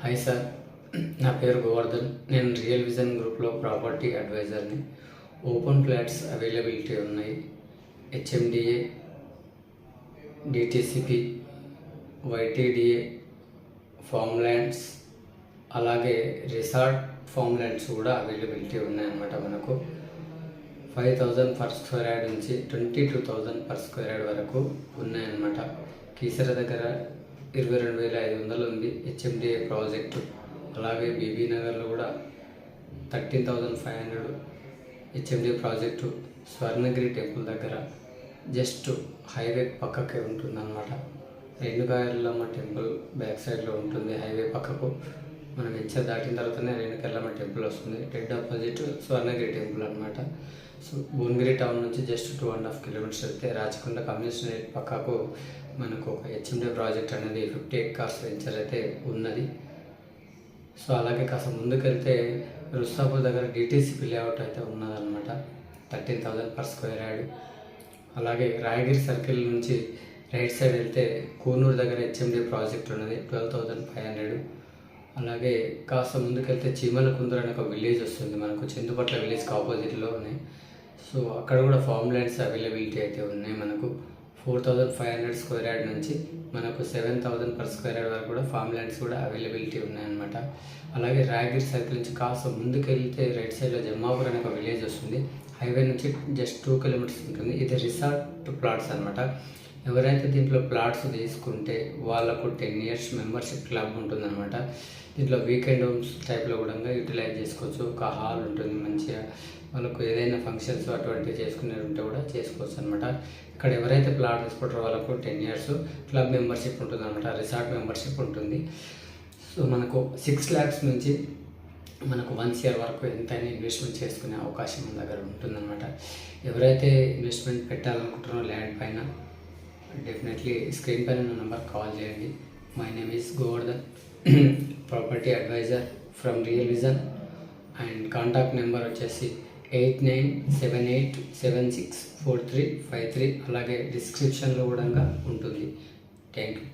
Hi sir, నా పేరు గోవర్ధన్. నేను రియల్ విజన్ గ్రూప్లో ప్రాపర్టీ అడ్వైజర్ని. ఓపెన్ ఫ్లాట్స్ అవైలబిలిటీ ఉన్నాయి. HMDA, DTCP, YTDA, form lands, అలాగే రిసార్ట్ ఫామ్ ల్యాండ్స్ కూడా అవైలబిలిటీ ఉన్నాయన్నమాట. మనకు 5,000 పర్ స్క్వేర్ యార్డ్ నుంచి 22,000 పర్ స్క్వేర్ యార్డ్ వరకు ఉన్నాయన్నమాట. కీసర దగ్గర 22,500 ఉంది హెచ్ఎండిఏ ప్రాజెక్టు. అలాగే బీబీ నగర్లో కూడా 13,500 హెచ్ఎండిఏ ప్రాజెక్టు. స్వర్ణగిరి టెంపుల్ దగ్గర జస్ట్ హైవే పక్కకే ఉంటుందన్నమాట. రేణుకాయలమ్మ టెంపుల్ బ్యాక్ సైడ్లో ఉంటుంది. హైవే పక్కకు మనం వెంచర్ దాటిన తర్వాతనే రేణుకాయలమ్మ టెంపుల్ వస్తుంది. డెడ్ ఆపోజిట్ స్వర్ణగిరి టెంపుల్ అనమాట. సో భువనగిరి టౌన్ నుంచి జస్ట్ 2.5 కిలోమీటర్స్ వెళ్తే రాచకొండ కమ్యూనిస్ట్ పక్కకు మనకు ఒక హెచ్ఎండిఏ ప్రాజెక్ట్ అనేది 50 ఎకర్స్ వెంచర్ అయితే ఉన్నది. సో అలాగే కాస్త ముందుకెళ్తే రుస్తాపూర్ దగ్గర డిటిసిపి లేఅవుట్ అయితే ఉన్నదన్నమాట. 13,000 పర్ స్క్వేర్ యార్డ్. అలాగే రాయగిరి సర్కిల్ నుంచి రైట్ సైడ్ వెళ్తే కూనూరు దగ్గర హెచ్ఎండిఏ ప్రాజెక్ట్ ఉన్నది 12,500. అలాగే కాస్త ముందుకెళ్తే చీమలకుందూరు అనే ఒక విలేజ్ వస్తుంది మనకు, చందుపట్ల విలేజ్కి ఆపోజిట్లోనే. సో అక్కడ కూడా ఫామ్ ల్యాండ్స్ అవైలబిలిటీ అయితే ఉన్నాయి మనకు. 4,500 స్క్వేర్ యార్డ్ నుంచి మనకు 7,000 పర్ స్క్వేర్ యార్డ్ వరకు కూడా ఫామ్ ల్యాండ్స్ కూడా అవైలబిలిటీ ఉన్నాయన్నమాట. అలాగే రాయగిరి సర్కిల్ నుంచి కాస్త ముందుకెళ్తే రైట్ సైడ్లో జమ్మాపూర్ అనే ఒక విలేజ్ వస్తుంది. హైవే నుంచి జస్ట్ 2 కిలోమీటర్స్ ఉంటుంది. ఇది రిసార్ట్ ప్లాట్స్ అనమాట. ఎవరైతే దీంట్లో ప్లాట్స్ తీసుకుంటే వాళ్ళకు 10 years మెంబర్షిప్ క్లబ్ ఉంటుందన్నమాట. దీంట్లో వీకెండ్ హోమ్స్ టైప్లో కూడా యూటిలైజ్ చేసుకోవచ్చు. ఒక హాల్ ఉంటుంది, మంచిగా వాళ్ళకు ఏదైనా ఫంక్షన్స్ అటువంటివి చేసుకునేవి ఉంటే కూడా చేసుకోవచ్చు అనమాట. ఇక్కడ ఎవరైతే ప్లాట్ తీసుకుంటారో వాళ్ళకు 10 years క్లబ్ మెంబర్షిప్ ఉంటుంది అనమాట. రిసార్ట్ మెంబర్షిప్ ఉంటుంది. సో మనకు 6 lakhs నుంచి మనకు 1 year వరకు ఎంతైనా ఇన్వెస్ట్మెంట్ చేసుకునే అవకాశం మన దగ్గర ఉంటుందన్నమాట. ఎవరైతే ఇన్వెస్ట్మెంట్ పెట్టాలనుకుంటున్నారో ల్యాండ్ పైన డెఫినెట్లీ స్క్రీన్ పైన ఉన్న నెంబర్ కాల్ చేయండి. My name is Govardhan, property advisor from real vision. And contact number వచ్చేసి 8978764353. అలాగే డిస్క్రిప్షన్లో కూడా ఉంటుంది. Thank you.